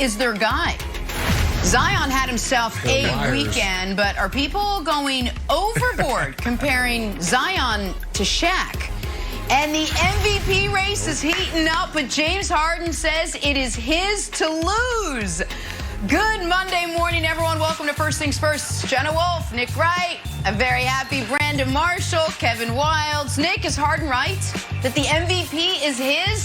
is their guy. Zion had himself a weekend, but are people going overboard comparing Zion to Shaq? And the MVP race is heating up, but James Harden says it is his to lose. Good Monday morning, everyone. Welcome to First Things First. Jenna Wolf, Nick Wright, a very happy Brandon Marshall, Kevin Wilds. Nick, is Harden right that the MVP is his?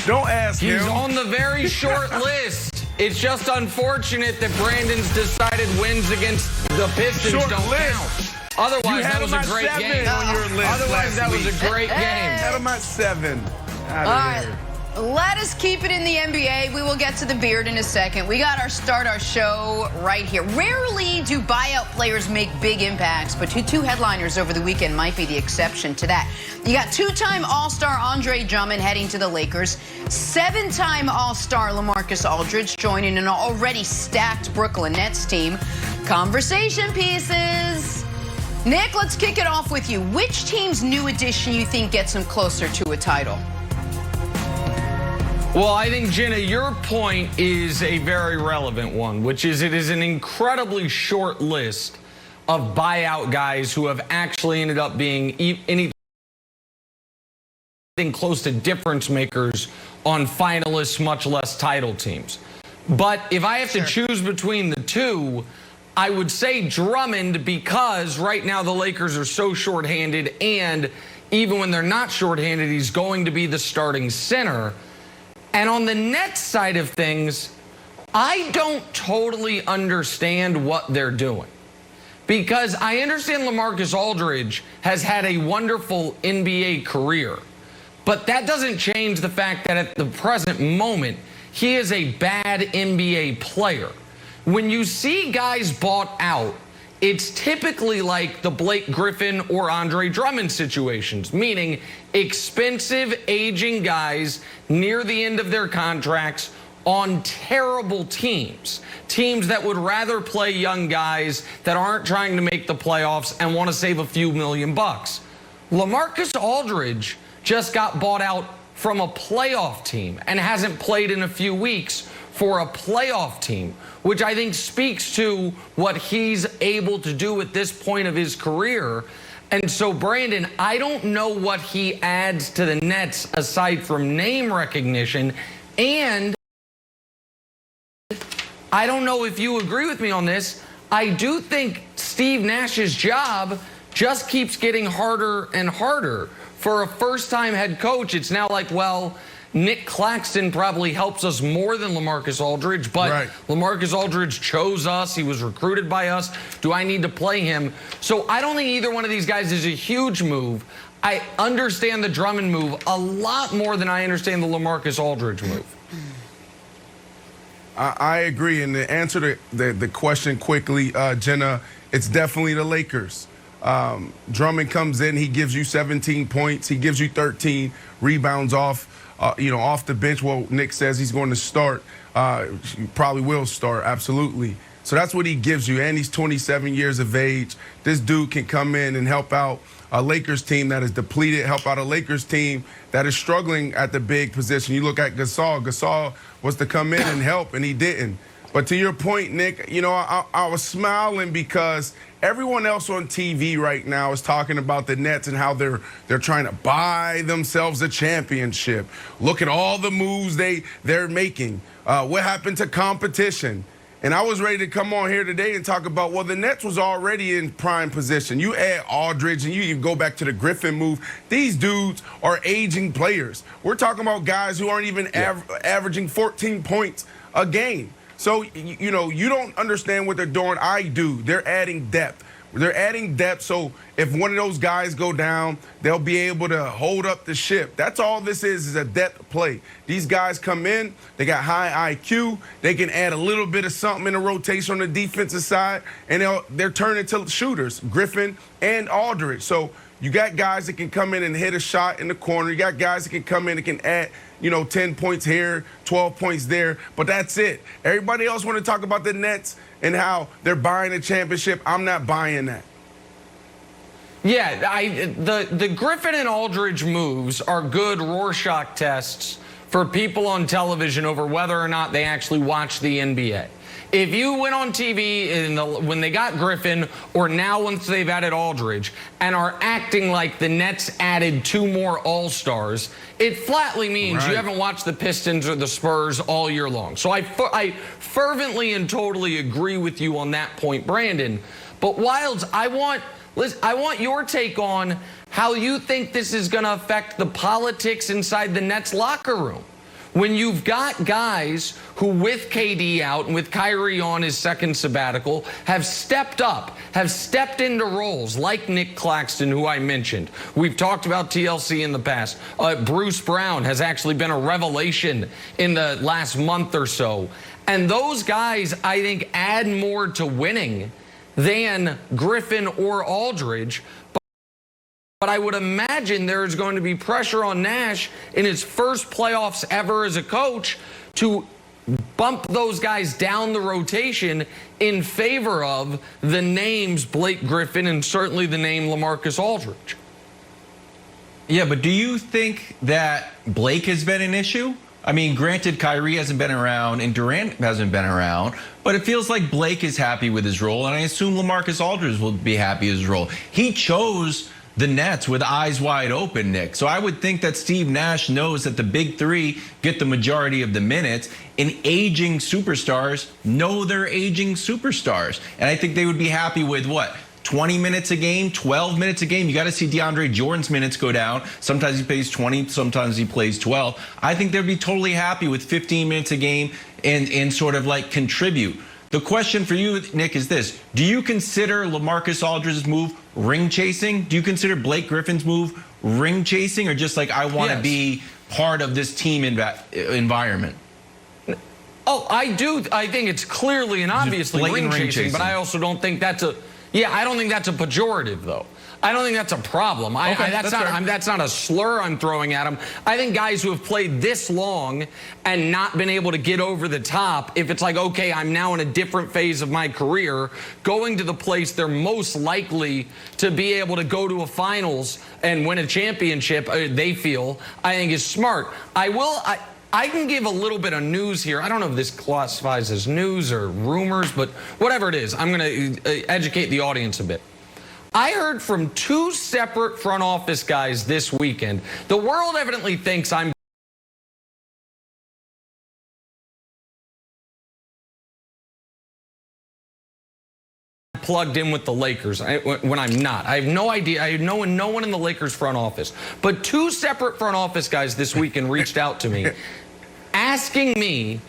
Don't ask him. He's on the very short list. It's just unfortunate that Brandon's decided wins against the Pistons don't count. Otherwise, that was a great game. Otherwise, that was a great game. Had him at 7. All right. Let us keep it in the NBA. We will get to the beard in a second. We got start our show right here. Rarely do buyout players make big impacts, but two headliners over the weekend might be the exception to that. You got two-time All-Star Andre Drummond heading to the Lakers, 7-time All-Star LaMarcus Aldridge joining an already stacked Brooklyn Nets team. Conversation pieces. Nick, let's kick it off with you. Which team's new addition you think gets them closer to a title? Well, I think, Jenna, your point is a very relevant one, which is it is an incredibly short list of buyout guys who have actually ended up being anything close to difference makers on finalists, much less title teams. But if I have to choose between the two, I would say Drummond, because right now the Lakers are so shorthanded, and even when they're not shorthanded, he's going to be the starting center. And on the Nets side of things, I don't totally understand what they're doing. Because I understand LaMarcus Aldridge has had a wonderful NBA career. But that doesn't change the fact that at the present moment, he is a bad NBA player. When you see guys bought out, it's typically like the Blake Griffin or Andre Drummond situations, meaning expensive, aging guys near the end of their contracts on terrible teams. Teams that would rather play young guys that aren't trying to make the playoffs and want to save a few $1 million. LaMarcus Aldridge just got bought out from a playoff team and hasn't played in a few weeks for a playoff team, which I think speaks to what he's able to do at this point of his career. And so, Brandon, I don't know what he adds to the Nets aside from name recognition. And I don't know if you agree with me on this. I do think Steve Nash's job just keeps getting harder and harder. For a first-time head coach, it's now like, well, Nick Claxton probably helps us more than LaMarcus Aldridge, but LaMarcus Aldridge chose us. He was recruited by us. Do I need to play him? So I don't think either one of these guys is a huge move. I understand the Drummond move a lot more than I understand the LaMarcus Aldridge move. I agree. And to answer the question quickly, Jenna, it's definitely the Lakers. Drummond comes in, he gives you 17 points, he gives you 13 rebounds off the bench. Well, Nick says he's going to start. He probably will start, absolutely. So that's what he gives you, and he's 27 years of age. This dude can come in and help out a Lakers team that is depleted, help out a Lakers team that is struggling at the big position. You look at Gasol. Gasol was to come in and help, and he didn't. But to your point, Nick, I was smiling because everyone else on TV right now is talking about the Nets and how they're trying to buy themselves a championship. Look at all the moves they're making. What happened to competition? And I was ready to come on here today and talk about, well, the Nets was already in prime position. You add Aldridge and you go back to the Griffin move. These dudes are aging players. We're talking about guys who aren't even averaging 14 points a game. So, you don't understand what they're doing. I do. They're adding depth. They're adding depth, so if one of those guys go down, they'll be able to hold up the ship. That's all this is a depth play. These guys come in, they got high IQ, they can add a little bit of something in the rotation on the defensive side, and they're turning into shooters, Griffin and Aldridge. So you got guys that can come in and hit a shot in the corner. You got guys that can come in and can add 10 points here, 12 points there, but that's it. Everybody else want to talk about the Nets and how they're buying a championship. I'm not buying that. Yeah, the Griffin and Aldridge moves are good Rorschach tests for people on television over whether or not they actually watch the NBA. If you went on TV when they got Griffin, or now once they've added Aldridge, and are acting like the Nets added 2 more All-Stars, it flatly means you haven't watched the Pistons or the Spurs all year long. So I fervently and totally agree with you on that point, Brandon. But Wilds, I want your take on how you think this is going to affect the politics inside the Nets locker room. When you've got guys who, with KD out and with Kyrie on his second sabbatical, have stepped up, have stepped into roles like Nick Claxton, who I mentioned. We've talked about TLC in the past. Bruce Brown has actually been a revelation in the last month or so. And those guys, I think, add more to winning than Griffin or Aldridge. But I would imagine there's going to be pressure on Nash in his first playoffs ever as a coach to bump those guys down the rotation in favor of the names Blake Griffin and certainly the name LaMarcus Aldridge. Yeah, but do you think that Blake has been an issue? I mean, granted, Kyrie hasn't been around and Durant hasn't been around, but it feels like Blake is happy with his role, and I assume LaMarcus Aldridge will be happy with his role. He chose the Nets with eyes wide open, Nick. So I would think that Steve Nash knows that the big 3 get the majority of the minutes, and aging superstars know they're aging superstars. And I think they would be happy with, what, 20 minutes a game, 12 minutes a game? You got to see DeAndre Jordan's minutes go down. Sometimes he plays 20, sometimes he plays 12. I think they'd be totally happy with 15 minutes a game and sort of like contribute. The question for you, Nick, is this. Do you consider LaMarcus Aldridge's move ring chasing? Do you consider Blake Griffin's move ring chasing, or just like, I want to be part of this team environment? Oh, I do. I think it's clearly and obviously ring chasing, but I also don't think that's a... Yeah, I don't think that's a pejorative, though. I don't think that's a problem. That's not a slur I'm throwing at him. I think guys who have played this long and not been able to get over the top, if it's like, okay, I'm now in a different phase of my career, going to the place they're most likely to be able to go to a finals and win a championship, they feel, I think is smart. I can give a little bit of news here. I don't know if this classifies as news or rumors, but whatever it is, I'm going to educate the audience a bit. I heard from 2 separate front office guys this weekend. The world evidently thinks I'm plugged in with the Lakers when I'm not. I have no idea. I know no one in the Lakers front office. But 2 separate front office guys this weekend reached out to me asking me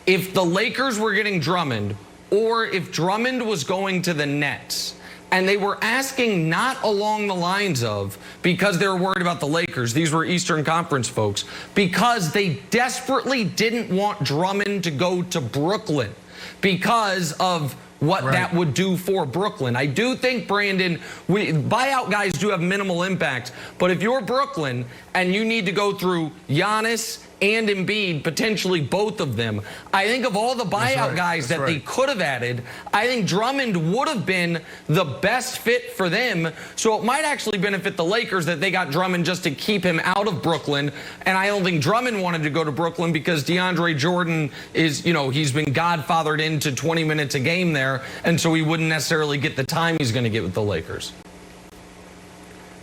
if the Lakers were getting Drummond or if Drummond was going to the Nets. And they were asking not along the lines of, because they were worried about the Lakers, these were Eastern Conference folks, because they desperately didn't want Drummond to go to Brooklyn because of what that would do for Brooklyn. I do think, Brandon, buyout guys do have minimal impact, but if you're Brooklyn and you need to go through Giannis and Embiid, potentially both of them, I think of all the buyout guys that they could have added, I think Drummond would have been the best fit for them. So it might actually benefit the Lakers that they got Drummond just to keep him out of Brooklyn. And I don't think Drummond wanted to go to Brooklyn because DeAndre Jordan is, you know, he's been godfathered into 20 minutes a game there. And so he wouldn't necessarily get the time he's going to get with the Lakers.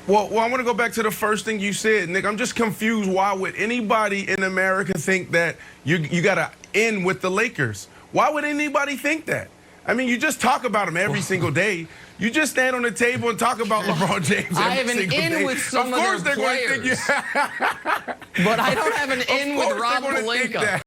Well, I want to go back to the first thing you said, Nick. I'm just confused. Why would anybody in America think that you got to end with the Lakers? Why would anybody think that? I mean, you just talk about them every single day. You just stand on the table and talk about LeBron James every single day. I have an in with some of their players. But I don't have an in with Rob Pelinka.